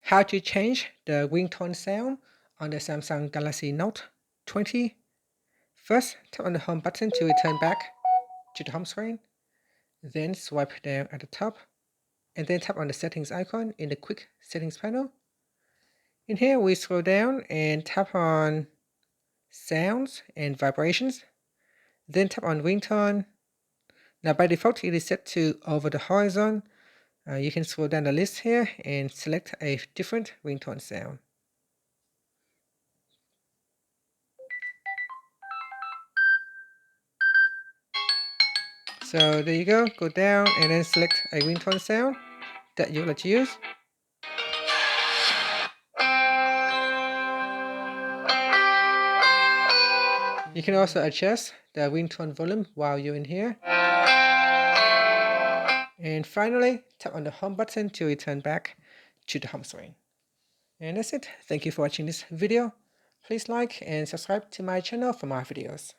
how to change the ringtone sound on the Samsung Galaxy Note 20. First, tap on the home button to return back to the home screen. Then swipe down at the top, and then tap on the settings icon in the quick settings panel. In here, we scroll down and tap on sounds and vibrations. Then tap on ringtone. Now by default, it is set to over the horizon. You can scroll down the list here and select a different ringtone sound. So there you go, go down and then select a ringtone sound that you would like to use. You can also adjust the ringtone volume while you're in here. And finally, tap on the home button to return back to the home screen. And that's it. Thank you for watching this video. Please like and subscribe to my channel for more videos.